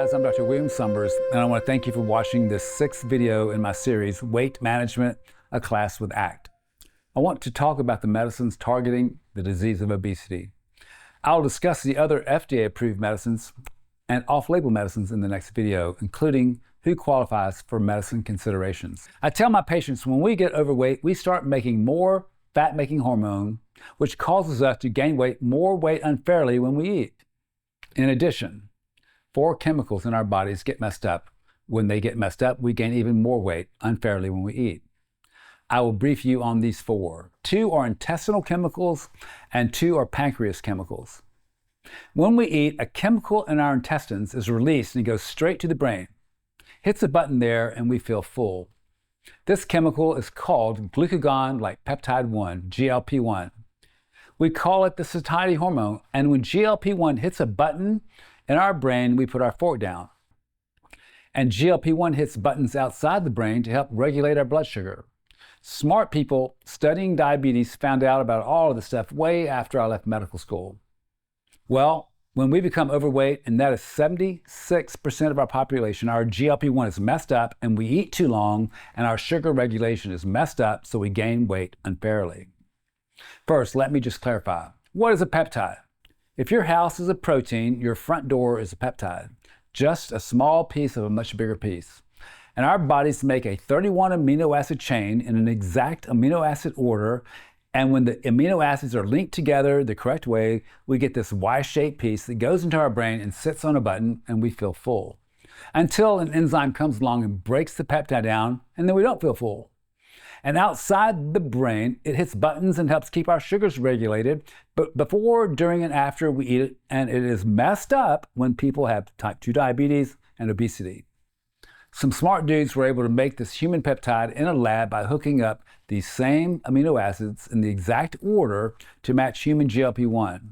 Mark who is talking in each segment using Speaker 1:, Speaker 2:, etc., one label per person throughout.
Speaker 1: guys, I'm Dr. William Summers, and I want to thank you for watching this 6th video in my series, Weight Management, A Class with ACT. I want to talk about the medicines targeting the disease of obesity. I'll discuss the other FDA-approved medicines and off-label medicines in the next video, including who qualifies for medicine considerations. I tell my patients when we get overweight, we start making more fat-making hormone, which causes us to gain more weight unfairly when we eat. In addition, 4 chemicals in our bodies get messed up. When they get messed up, we gain even more weight unfairly when we eat. I will brief you on these 4. 2 are intestinal chemicals and 2 are pancreas chemicals. When we eat, a chemical in our intestines is released and it goes straight to the brain. Hits a button there and we feel full. This chemical is called glucagon like peptide 1, GLP-1. We call it the satiety hormone, and when GLP-1 hits a button in our brain, we put our fork down. And GLP-1 hits buttons outside the brain to help regulate our blood sugar. Smart people studying diabetes found out about all of this stuff way after I left medical school. Well, when we become overweight, and that is 76% of our population, our GLP-1 is messed up and we eat too long and our sugar regulation is messed up, so we gain weight unfairly. First, let me just clarify. What is a peptide? If your house is a protein, your front door is a peptide. Just a small piece of a much bigger piece. And our bodies make a 31 amino acid chain in an exact amino acid order. And when the amino acids are linked together the correct way, we get this Y-shaped piece that goes into our brain and sits on a button and we feel full. Until an enzyme comes along and breaks the peptide down, and then we don't feel full. And outside the brain, it hits buttons and helps keep our sugars regulated, but before, during, and after we eat it, and it is messed up when people have type 2 diabetes and obesity. Some smart dudes were able to make this human peptide in a lab by hooking up these same amino acids in the exact order to match human GLP-1.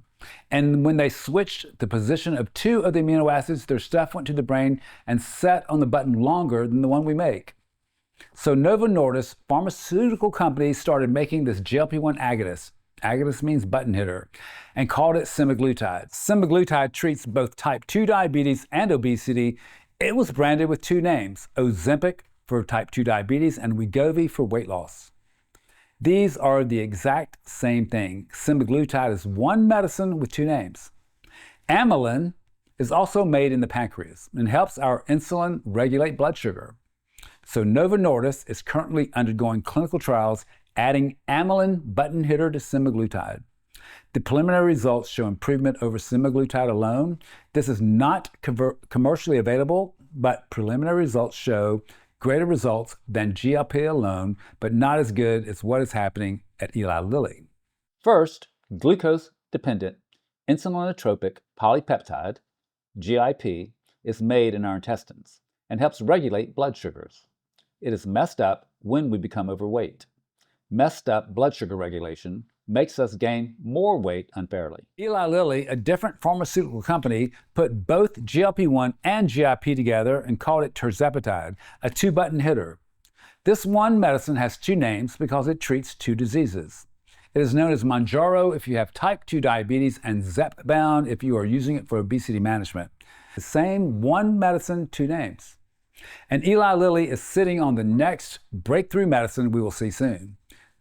Speaker 1: And when they switched the position of 2 of the amino acids, their stuff went to the brain and sat on the button longer than the one we make. So Novo Nordisk, pharmaceutical company, started making this GLP-1 agonist. Agonist means button hitter, and called it Semaglutide. Semaglutide treats both type 2 diabetes and obesity. It was branded with 2 names, Ozempic for type 2 diabetes and Wegovy for weight loss. These are the exact same thing. Semaglutide is one medicine with 2 names. Amylin is also made in the pancreas and helps our insulin regulate blood sugar. So Novo Nordisk is currently undergoing clinical trials adding amylin button hitter to semaglutide. The preliminary results show improvement over semaglutide alone. This is not commercially available, but preliminary results show greater results than GLP alone, but not as good as what is happening at Eli Lilly. First, glucose-dependent insulinotropic polypeptide, GIP, is made in our intestines and helps regulate blood sugars. It is messed up when we become overweight. Messed up blood sugar regulation makes us gain more weight unfairly. Eli Lilly, a different pharmaceutical company, put both GLP-1 and GIP together and called it Tirzepatide, a 2-button hitter. This one medicine has 2 names because it treats 2 diseases. It is known as Mounjaro if you have type 2 diabetes and Zepbound if you are using it for obesity management. The same one medicine, 2 names. And Eli Lilly is sitting on the next breakthrough medicine we will see soon.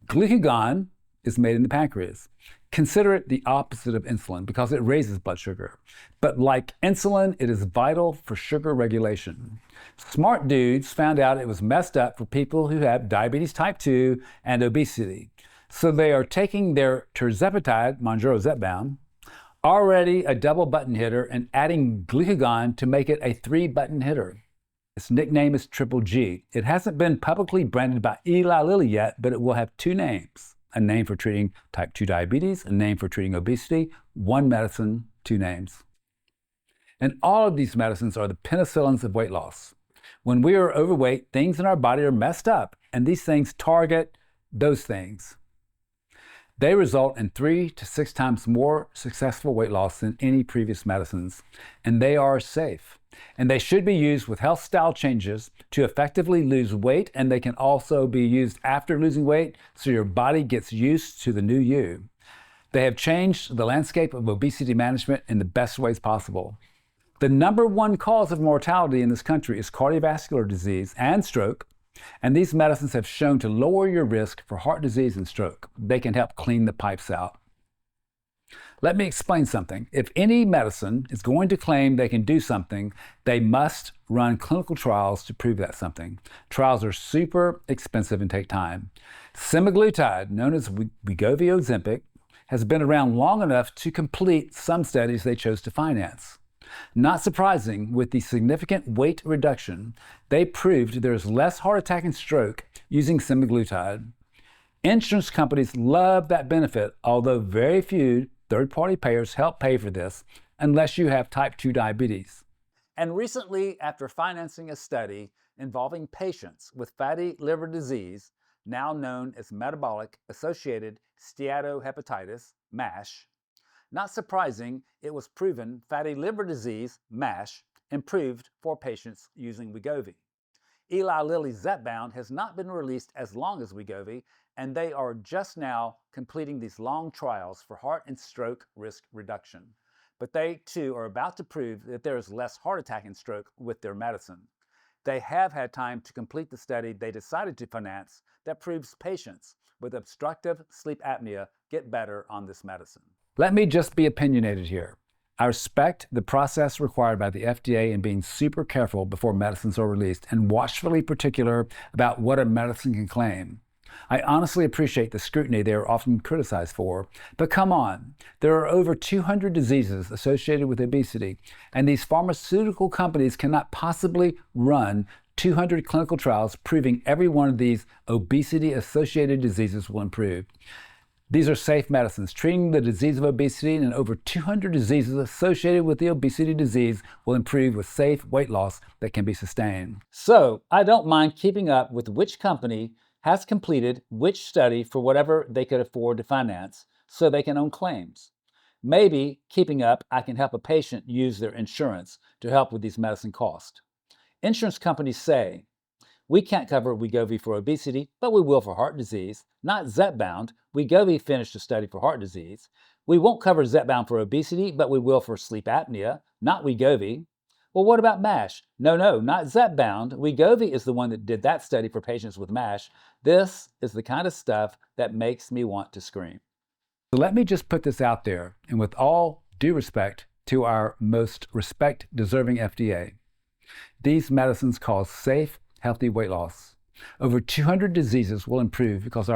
Speaker 1: Glucagon is made in the pancreas. Consider it the opposite of insulin because it raises blood sugar. But like insulin, it is vital for sugar regulation. Smart dudes found out it was messed up for people who have diabetes type 2 and obesity. So they are taking their Tirzepatide, Mounjaro Zepbound, already a double button hitter, and adding glucagon to make it a 3-button hitter. Its nickname is Triple G. It hasn't been publicly branded by Eli Lilly yet, but it will have 2 names. A name for treating type 2 diabetes, a name for treating obesity, 1 medicine, 2 names. And all of these medicines are the penicillins of weight loss. When we are overweight, things in our body are messed up, and these things target those things. They result in 3 to 6 times more successful weight loss than any previous medicines, and they are safe. And they should be used with health style changes to effectively lose weight, and they can also be used after losing weight so your body gets used to the new you. They have changed the landscape of obesity management in the best ways possible. The number one cause of mortality in this country is cardiovascular disease and stroke, and these medicines have shown to lower your risk for heart disease and stroke. They can help clean the pipes out. Let me explain something. If any medicine is going to claim they can do something, they must run clinical trials to prove that something. Trials are super expensive and take time. Semaglutide, known as Wegovy Ozempic, has been around long enough to complete some studies they chose to finance. Not surprising, with the significant weight reduction, they proved there is less heart attack and stroke using semaglutide. Insurance companies love that benefit, although very few third-party payers help pay for this unless you have type 2 diabetes. And recently, after financing a study involving patients with fatty liver disease, now known as metabolic associated steatohepatitis, MASH, not surprising, it was proven fatty liver disease, MASH, improved for patients using Wegovy. Eli Lilly's Zepbound has not been released as long as Wegovy, and they are just now completing these long trials for heart and stroke risk reduction. But they, too, are about to prove that there is less heart attack and stroke with their medicine. They have had time to complete the study they decided to finance that proves patients with obstructive sleep apnea get better on this medicine. Let me just be opinionated here. I respect the process required by the FDA in being super careful before medicines are released and watchfully particular about what a medicine can claim. I honestly appreciate the scrutiny they are often criticized for, but come on, there are over 200 diseases associated with obesity, and these pharmaceutical companies cannot possibly run 200 clinical trials proving every one of these obesity-associated diseases will improve. These are safe medicines treating the disease of obesity, and over 200 diseases associated with the obesity disease will improve with safe weight loss that can be sustained. So, I don't mind keeping up with which company has completed which study for whatever they could afford to finance so they can own claims. Maybe, keeping up, I can help a patient use their insurance to help with these medicine costs. Insurance companies say, we can't cover Wegovy for obesity, but we will for heart disease. Not Zepbound. Wegovy finished a study for heart disease. We won't cover Zepbound for obesity, but we will for sleep apnea. Not Wegovy. Well, what about MASH? No, not Zepbound. Wegovy is the one that did that study for patients with MASH. This is the kind of stuff that makes me want to scream. So let me just put this out there, and with all due respect to our most respect-deserving FDA, these medicines cause safe, healthy weight loss. Over 200 diseases will improve because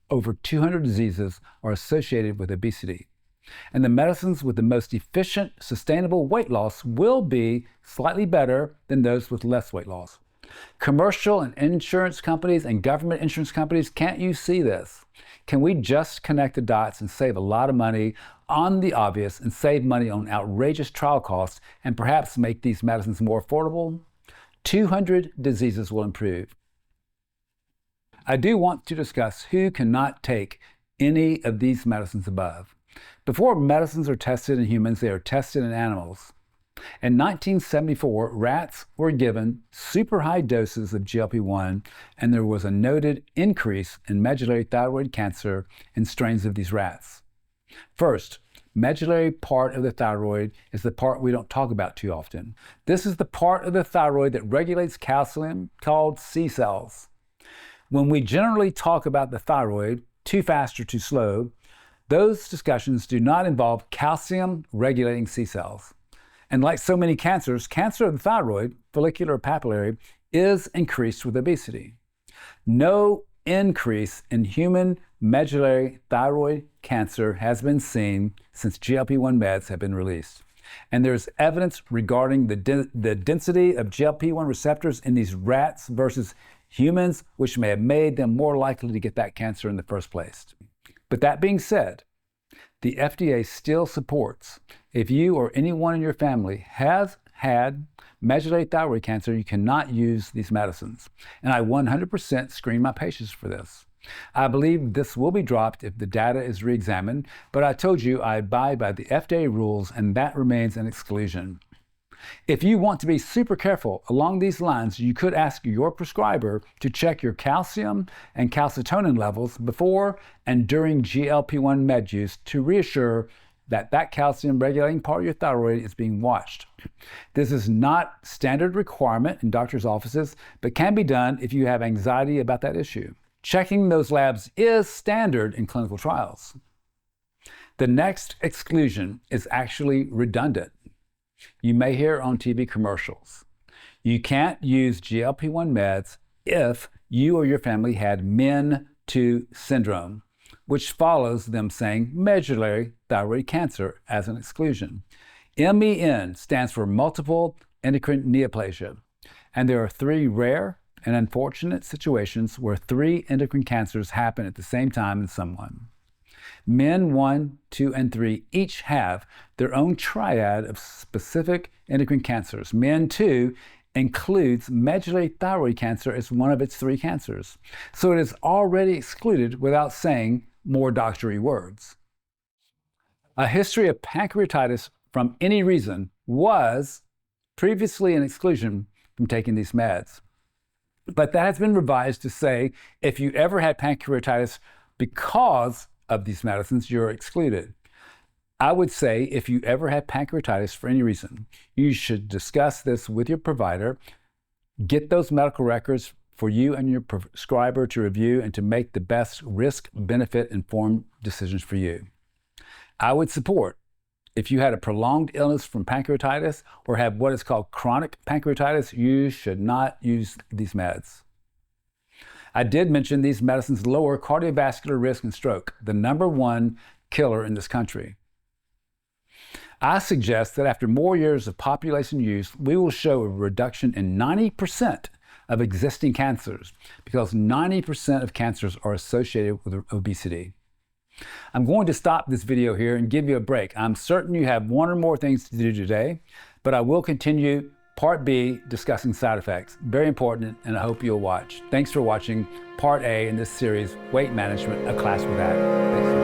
Speaker 1: over 200 diseases are associated with obesity. And the medicines with the most efficient, sustainable weight loss will be slightly better than those with less weight loss. Commercial and insurance companies and government insurance companies, can't you see this? Can we just connect the dots and save a lot of money on the obvious and save money on outrageous trial costs and perhaps make these medicines more affordable? 200 diseases will improve. I do want to discuss who cannot take any of these medicines above. Before medicines are tested in humans, they are tested in animals. In 1974, rats were given super high doses of GLP-1, and there was a noted increase in medullary thyroid cancer in strains of these rats. First, medullary part of the thyroid is the part we don't talk about too often. This is the part of the thyroid that regulates calcium, called C cells. When we generally talk about the thyroid, too fast or too slow, those discussions do not involve calcium-regulating C cells. And like so many cancers, cancer of the thyroid, follicular or papillary, is increased with obesity. No increase in human medullary thyroid cancer has been seen since GLP-1 meds have been released. And there's evidence regarding the density of GLP-1 receptors in these rats versus humans, which may have made them more likely to get that cancer in the first place. But that being said, the FDA still supports if you or anyone in your family has had medullary thyroid cancer, you cannot use these medicines. And I 100% screen my patients for this. I believe this will be dropped if the data is re-examined, but I told you I abide by the FDA rules, and that remains an exclusion. If you want to be super careful along these lines, you could ask your prescriber to check your calcium and calcitonin levels before and during GLP-1 med use to reassure that calcium regulating part of your thyroid is being watched. This is not standard requirement in doctors' offices, but can be done if you have anxiety about that issue. Checking those labs is standard in clinical trials. The next exclusion is actually redundant. You may hear on TV commercials. You can't use GLP-1 meds if you or your family had MEN2 syndrome, which follows them saying medullary thyroid cancer as an exclusion. MEN stands for multiple endocrine neoplasia, and there are 3 rare and unfortunate situations where 3 endocrine cancers happen at the same time in someone. Men 1, 2, and 3 each have their own triad of specific endocrine cancers. Men 2 includes medullary thyroid cancer as one of its 3 cancers, so it is already excluded without saying more doctory words. A history of pancreatitis from any reason was previously an exclusion from taking these meds. But that has been revised to say if you ever had pancreatitis because of these medicines, you're excluded. I would say if you ever had pancreatitis for any reason, you should discuss this with your provider, get those medical records for you and your prescriber to review and to make the best risk-benefit informed decisions for you. I would support if you had a prolonged illness from pancreatitis or have what is called chronic pancreatitis, you should not use these meds. I did mention these medicines lower cardiovascular risk and stroke, the #1 killer in this country. I suggest that after more years of population use, we will show a reduction in 90% of existing cancers because 90% of cancers are associated with obesity. I'm going to stop this video here and give you a break. I'm certain you have 1 or more things to do today, but I will continue Part B, discussing side effects. Very important, and I hope you'll watch. Thanks for watching Part A in this series, Weight Management, A Class with Act. Thanks.